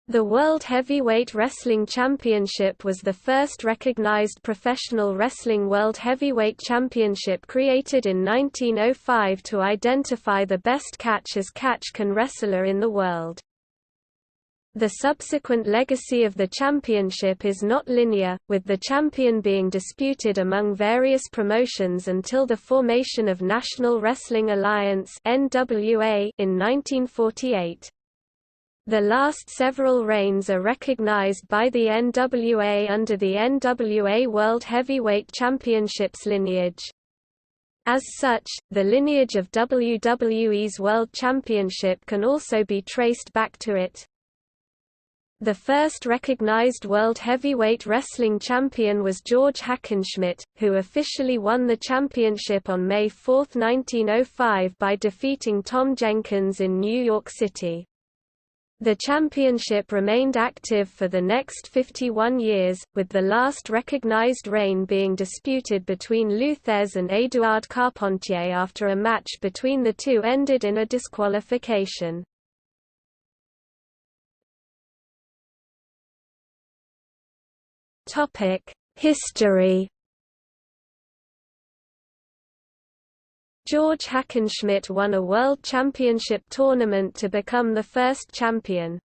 The World Heavyweight Wrestling Championship was the first recognized professional wrestling World Heavyweight Championship created in 1905 to identify the best catch-as-catch-can wrestler in the world. The subsequent legacy of the championship is not linear, with the champion being disputed among various promotions until the formation of National Wrestling Alliance (NWA) in 1948. The last several reigns are recognized by the NWA under the NWA World Heavyweight Championships lineage. As such, the lineage of WWE's World Championship can also be traced back to it. The first recognized World Heavyweight Wrestling Champion was George Hackenschmidt, who officially won the championship on May 4, 1905 by defeating Tom Jenkins in New York City. The championship remained active for the next 51 years, with the last recognized reign being disputed between Lou Thesz and Édouard Carpentier after a match between the two ended in a disqualification. History. George Hackenschmidt won a World Championship tournament to become the first champion.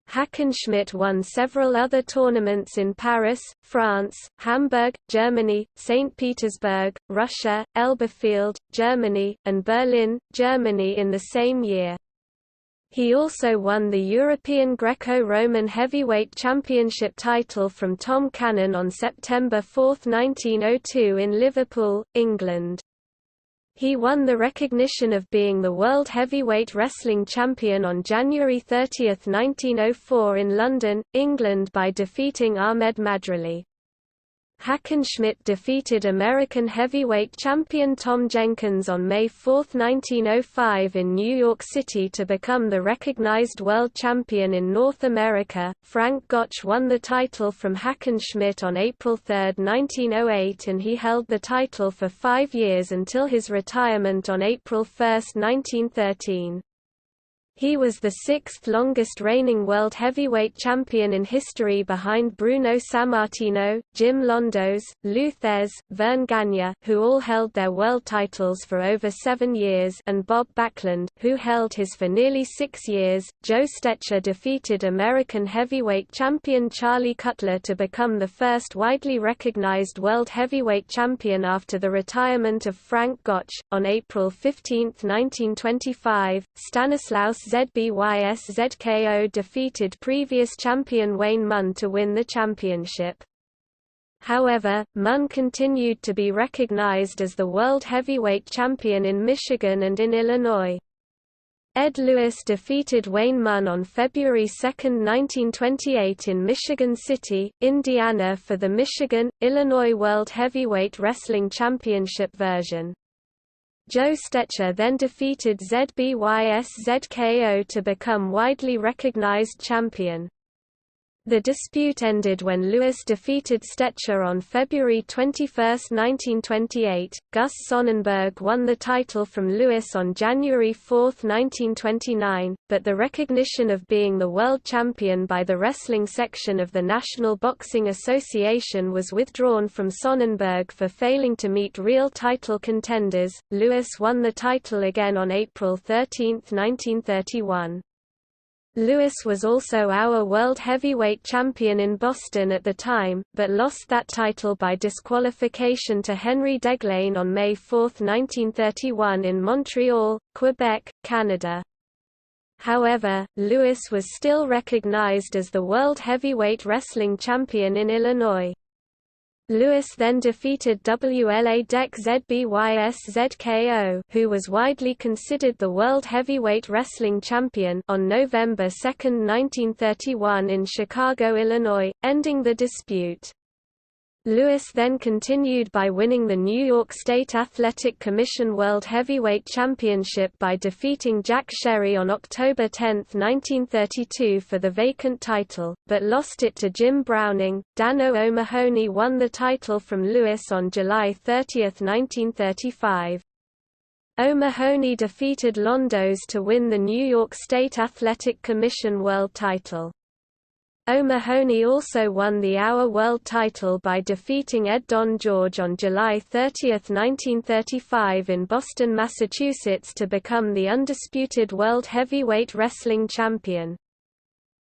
Hackenschmidt won several other tournaments in Paris, France, Hamburg, Germany, St. Petersburg, Russia, Elberfeld, Germany, and Berlin, Germany in the same year. He also won the European Greco-Roman Heavyweight Championship title from Tom Cannon on September 4, 1902 in Liverpool, England. He won the recognition of being the World Heavyweight Wrestling Champion on January 30, 1904 in London, England by defeating Ahmed Madrali. Hackenschmidt defeated American heavyweight champion Tom Jenkins on May 4, 1905 in New York City to become the recognized world champion in North America. Frank Gotch won the title from Hackenschmidt on April 3, 1908, and he held the title for 5 years until his retirement on April 1, 1913. He was the sixth longest reigning world heavyweight champion in history behind Bruno Sammartino, Jim Londos, Lou Thesz, Verne Gagne, who all held their world titles for over 7 years, and Bob Backlund, who held his for nearly 6 years. Joe Stecher defeated American heavyweight champion Charlie Cutler to become the first widely recognized world heavyweight champion after the retirement of Frank Gotch. On April 15, 1925, Stanislaus Zbys Zko defeated previous champion Wayne Munn to win the championship. However, Munn continued to be recognized as the world heavyweight champion in Michigan and in Illinois. Ed Lewis defeated Wayne Munn on February 2, 1928 in Michigan City, Indiana for the Michigan-Illinois World Heavyweight Wrestling Championship version. Joe Stecher then defeated Zbys Zko to become widely recognized champion. The dispute ended when Lewis defeated Stecher on February 21, 1928. Gus Sonnenberg won the title from Lewis on January 4, 1929, but the recognition of being the world champion by the wrestling section of the National Boxing Association was withdrawn from Sonnenberg for failing to meet real title contenders. Lewis won the title again on April 13, 1931. Lewis was also our world heavyweight champion in Boston at the time, but lost that title by disqualification to Henry Deglaine on May 4, 1931 in Montreal, Quebec, Canada. However, Lewis was still recognized as the world heavyweight wrestling champion in Illinois. Lewis then defeated WLA-DEC Zbys Zko, who was widely considered the world heavyweight wrestling champion, on November 2, 1931 in Chicago, Illinois, ending the dispute. Lewis then continued by winning the New York State Athletic Commission World Heavyweight Championship by defeating Jack Sherry on October 10, 1932 for the vacant title, but lost it to Jim Browning. Dano O'Mahony won the title from Lewis on July 30, 1935. O'Mahony defeated Londos to win the New York State Athletic Commission World title. O'Mahony also won the Hour World title by defeating Ed Don George on July 30, 1935 in Boston, Massachusetts to become the undisputed World Heavyweight Wrestling Champion.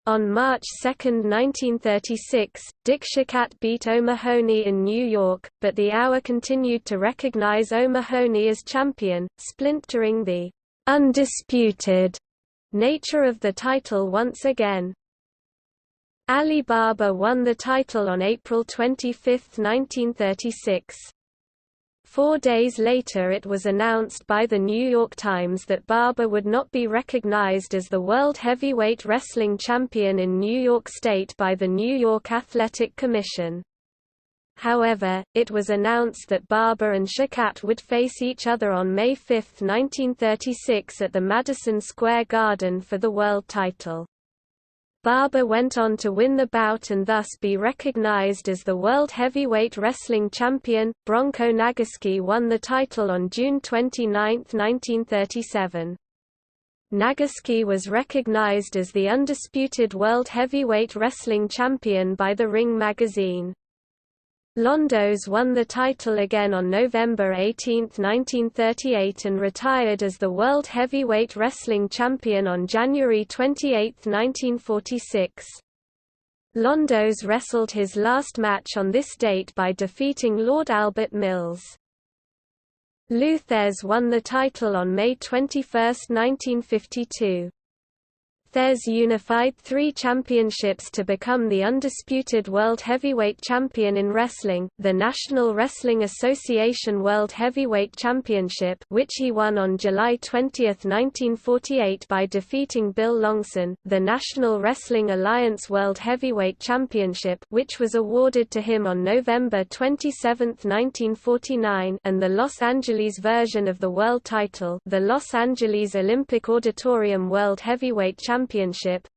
On March 2, 1936, Dick Shikat beat O'Mahony in New York, but the Hour continued to recognize O'Mahony as champion, splintering the undisputed nature of the title once again. Ali Baba won the title on April 25, 1936. 4 days later it was announced by the New York Times that Baba would not be recognized as the World Heavyweight Wrestling Champion in New York State by the New York Athletic Commission. However, it was announced that Baba and Shikat would face each other on May 5, 1936 at the Madison Square Garden for the world title. Baba went on to win the bout and thus be recognized as the World Heavyweight Wrestling Champion. Bronco Nagase won the title on June 29, 1937. Nagase was recognized as the undisputed World Heavyweight Wrestling Champion by the Ring magazine. Londos won the title again on November 18, 1938 and retired as the World Heavyweight Wrestling Champion on January 28, 1946. Londos wrestled his last match on this date by defeating Lord Albert Mills. Lou Thesz won the title on May 21, 1952. Thesz unified 3 championships to become the undisputed World Heavyweight Champion in wrestling, the National Wrestling Association World Heavyweight Championship, which he won on July 20, 1948 by defeating Bill Longson, the National Wrestling Alliance World Heavyweight Championship, which was awarded to him on November 27, 1949, and the Los Angeles version of the world title, the Los Angeles Olympic Auditorium World Heavyweight Championship,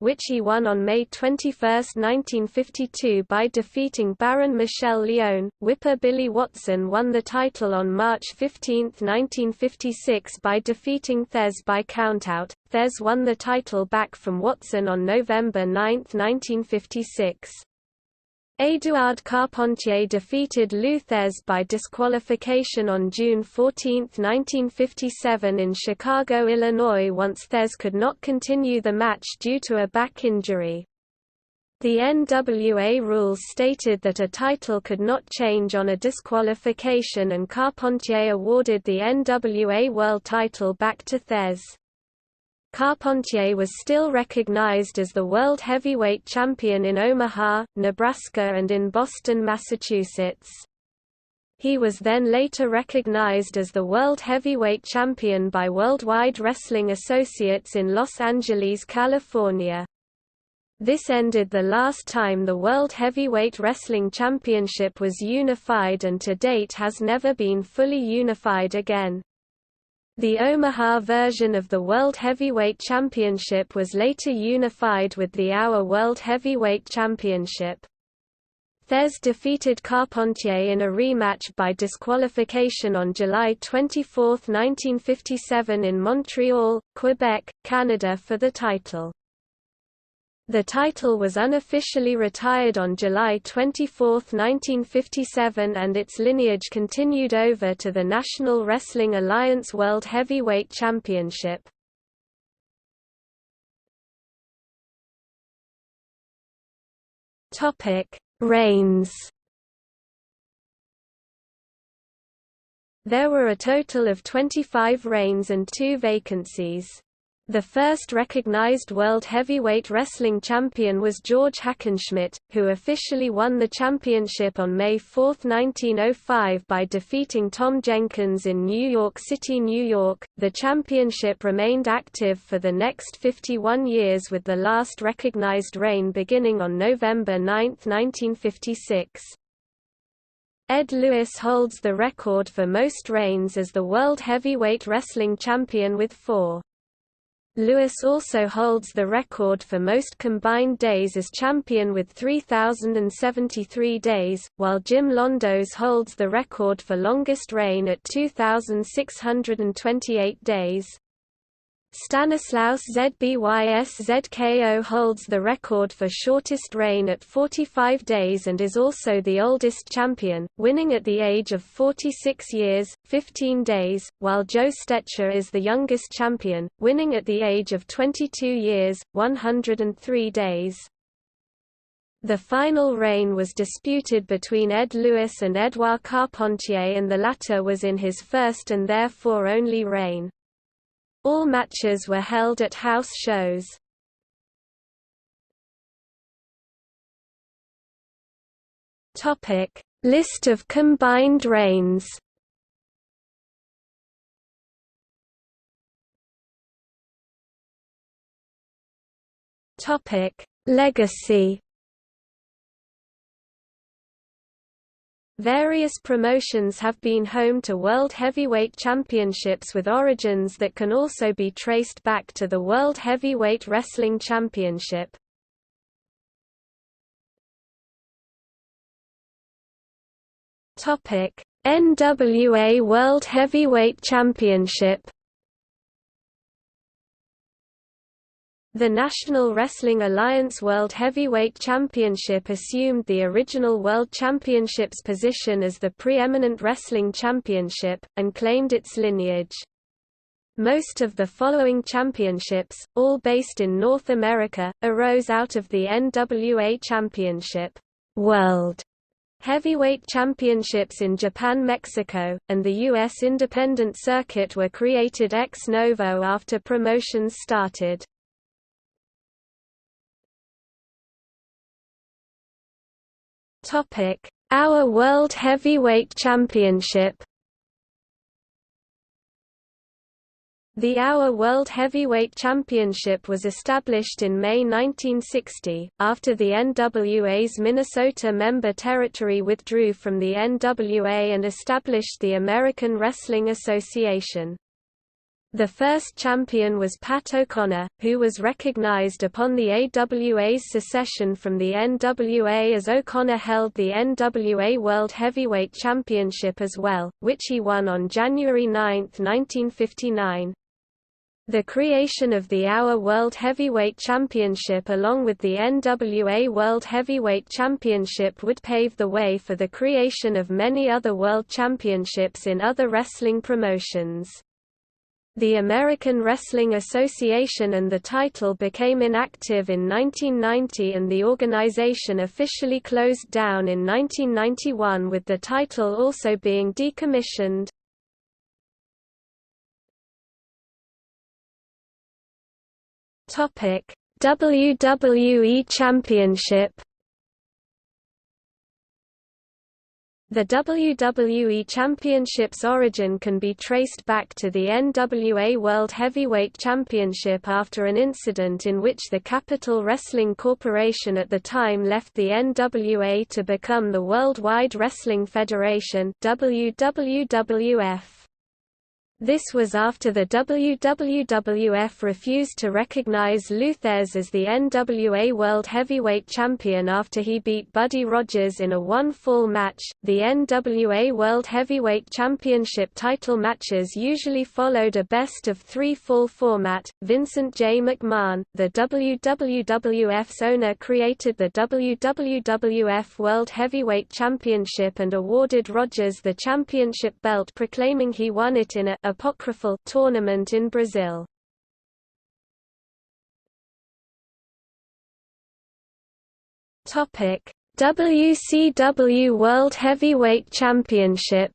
which he won on May 21, 1952 by defeating Baron Michel Leone. Whipper Billy Watson won the title on March 15, 1956 by defeating Thesz by countout. Thesz won the title back from Watson on November 9, 1956. Édouard Carpentier defeated Lou Thesz by disqualification on June 14, 1957 in Chicago, Illinois once Thesz could not continue the match due to a back injury. The NWA rules stated that a title could not change on a disqualification and Carpentier awarded the NWA World title back to Thesz. Carpentier was still recognized as the World Heavyweight Champion in Omaha, Nebraska and in Boston, Massachusetts. He was then later recognized as the World Heavyweight Champion by Worldwide Wrestling Associates in Los Angeles, California. This ended the last time the World Heavyweight Wrestling Championship was unified and to date has never been fully unified again. The Omaha version of the World Heavyweight Championship was later unified with the Hour World Heavyweight Championship. Thesz defeated Carpentier in a rematch by disqualification on July 24, 1957 in Montreal, Quebec, Canada for the title. The title was unofficially retired on July 24, 1957 and its lineage continued over to the National Wrestling Alliance World Heavyweight Championship. Reigns. There were a total of 25 reigns and 2 vacancies. The first recognized World Heavyweight Wrestling Champion was George Hackenschmidt, who officially won the championship on May 4, 1905 by defeating Tom Jenkins in New York City, New York. The championship remained active for the next 51 years with the last recognized reign beginning on November 9, 1956. Ed Lewis holds the record for most reigns as the World Heavyweight Wrestling Champion with 4. Lewis also holds the record for most combined days as champion with 3,073 days, while Jim Londos holds the record for longest reign at 2,628 days. Stanislaus Zbys-Zko holds the record for shortest reign at 45 days and is also the oldest champion, winning at the age of 46 years, 15 days, while Joe Stecher is the youngest champion, winning at the age of 22 years, 103 days. The final reign was disputed between Ed Lewis and Edouard Carpentier, and the latter was in his first and therefore only reign. All matches were held at house shows. Topic: List of combined reigns. Topic: Legacy. Various promotions have been home to World Heavyweight Championships with origins that can also be traced back to the World Heavyweight Wrestling Championship. NWA World Heavyweight Championship. The National Wrestling Alliance World Heavyweight Championship assumed the original World Championship's position as the preeminent wrestling championship, and claimed its lineage. Most of the following championships, all based in North America, arose out of the NWA Championship, World Heavyweight Championships in Japan, Mexico, and the U.S. Independent Circuit were created ex novo after promotions started. Our World Heavyweight Championship. The Our World Heavyweight Championship was established in May 1960, after the NWA's Minnesota member territory withdrew from the NWA and established the American Wrestling Association. The first champion was Pat O'Connor, who was recognized upon the AWA's secession from the NWA, as O'Connor held the NWA World Heavyweight Championship as well, which he won on January 9, 1959. The creation of the Our World Heavyweight Championship along with the NWA World Heavyweight Championship would pave the way for the creation of many other world championships in other wrestling promotions. The American Wrestling Association and the title became inactive in 1990, and the organization officially closed down in 1991, with the title also being decommissioned. WWE Championship. The WWE Championship's origin can be traced back to the NWA World Heavyweight Championship after an incident in which the Capital Wrestling Corporation at the time left the NWA to become the Worldwide Wrestling Federation (WWF). This was after the WWF refused to recognize Lou Thesz as the NWA World Heavyweight Champion after he beat Buddy Rogers in a one-fall match. The NWA World Heavyweight Championship title matches usually followed a best-of-3 fall format. Vincent J. McMahon, the WWF's owner, created the WWF World Heavyweight Championship and awarded Rogers the championship belt, proclaiming he won it in a apocryphal tournament in Brazil. WCW World Heavyweight Championship.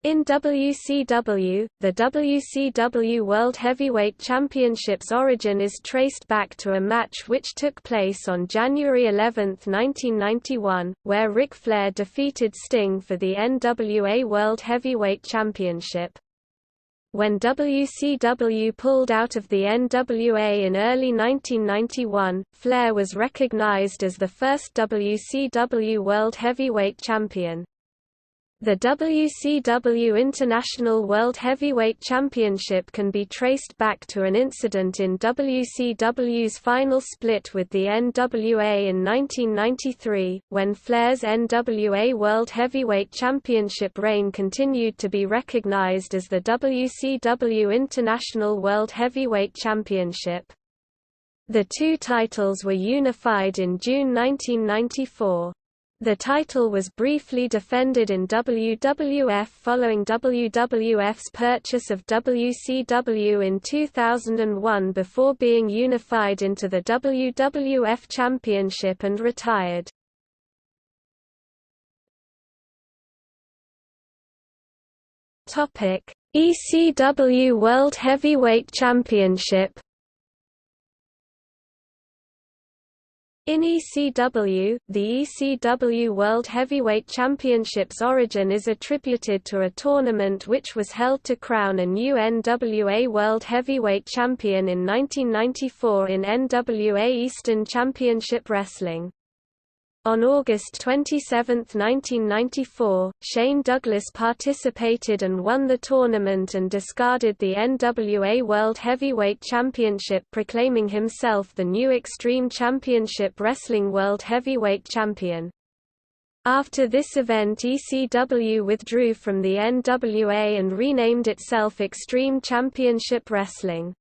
In WCW, the WCW World Heavyweight Championship's origin is traced back to a match which took place on January 11, 1991, where Ric Flair defeated Sting for the NWA World Heavyweight Championship. When WCW pulled out of the NWA in early 1991, Flair was recognized as the first WCW World Heavyweight Champion. The WCW International World Heavyweight Championship can be traced back to an incident in WCW's final split with the NWA in 1993, when Flair's NWA World Heavyweight Championship reign continued to be recognized as the WCW International World Heavyweight Championship. The two titles were unified in June 1994. The title was briefly defended in WWF following WWF's purchase of WCW in 2001 before being unified into the WWF Championship and retired. ECW World Heavyweight Championship. In ECW, the ECW World Heavyweight Championship's origin is attributed to a tournament which was held to crown a new NWA World Heavyweight Champion in 1994 in NWA Eastern Championship Wrestling. On August 27, 1994, Shane Douglas participated and won the tournament and discarded the NWA World Heavyweight Championship, proclaiming himself the new Extreme Championship Wrestling World Heavyweight Champion. After this event, ECW withdrew from the NWA and renamed itself Extreme Championship Wrestling.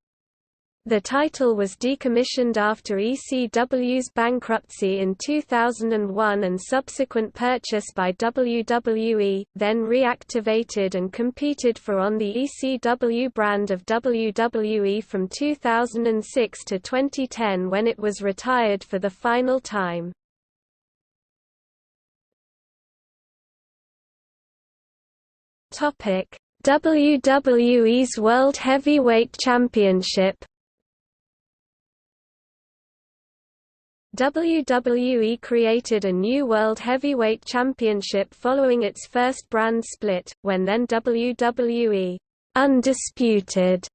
The title was decommissioned after ECW's bankruptcy in 2001 and subsequent purchase by WWE, then reactivated and competed for on the ECW brand of WWE from 2006 to 2010 when it was retired for the final time. WWE's World Heavyweight Championship. WWE created a new World Heavyweight Championship following its first brand split, when then WWE Undisputed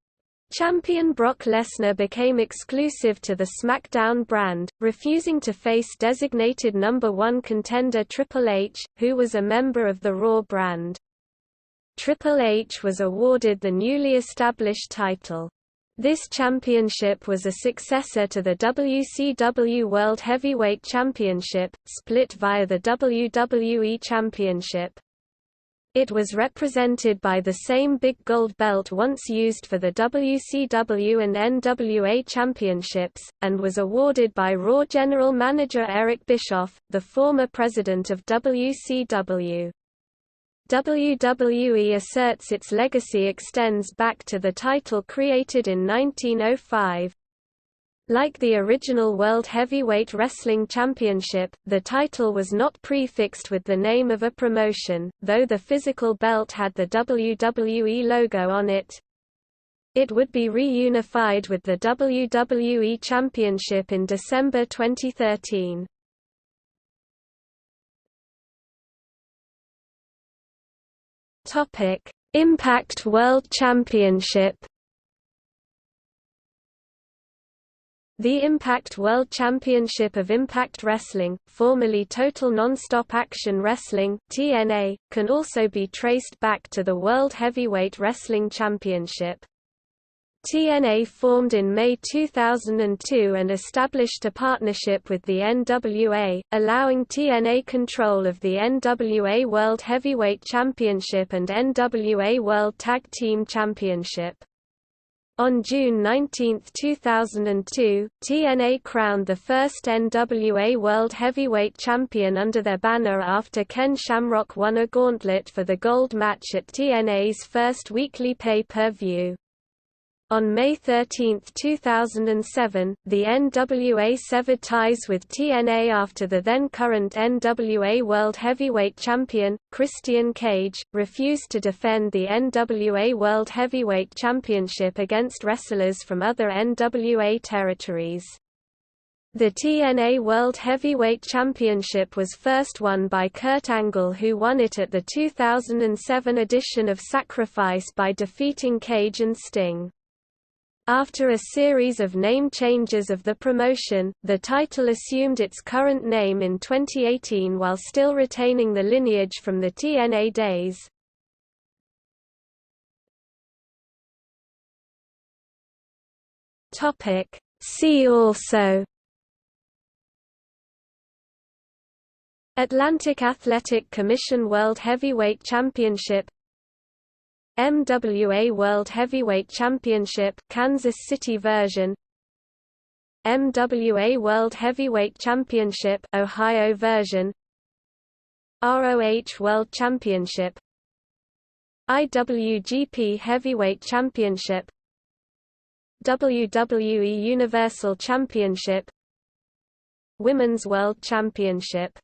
champion Brock Lesnar became exclusive to the SmackDown brand, refusing to face designated number one contender Triple H, who was a member of the Raw brand. Triple H was awarded the newly established title. This championship was a successor to the WCW World Heavyweight Championship, split via the WWE Championship. It was represented by the same big gold belt once used for the WCW and NWA championships, and was awarded by Raw General Manager Eric Bischoff, the former president of WCW. WWE asserts its legacy extends back to the title created in 1905. Like the original World Heavyweight Wrestling Championship, the title was not prefixed with the name of a promotion, though the physical belt had the WWE logo on it. It would be reunified with the WWE Championship in December 2013. Impact World Championship. The Impact World Championship of Impact Wrestling, formerly Total Nonstop Action Wrestling (TNA), can also be traced back to the World Heavyweight Wrestling Championship. TNA formed in May 2002 and established a partnership with the NWA, allowing TNA control of the NWA World Heavyweight Championship and NWA World Tag Team Championship. On June 19, 2002, TNA crowned the first NWA World Heavyweight Champion under their banner after Ken Shamrock won a gauntlet for the gold match at TNA's first weekly pay-per-view. On May 13, 2007, the NWA severed ties with TNA after the then-current NWA World Heavyweight Champion, Christian Cage, refused to defend the NWA World Heavyweight Championship against wrestlers from other NWA territories. The TNA World Heavyweight Championship was first won by Kurt Angle, who won it at the 2007 edition of Sacrifice by defeating Cage and Sting. After a series of name changes of the promotion, the title assumed its current name in 2018 while still retaining the lineage from the TNA days. See also: Atlantic Athletic Commission World Heavyweight Championship, MWA World Heavyweight Championship Kansas City version, MWA World Heavyweight Championship Ohio version, ROH World Championship, IWGP Heavyweight Championship, WWE Universal Championship, Women's World Championship.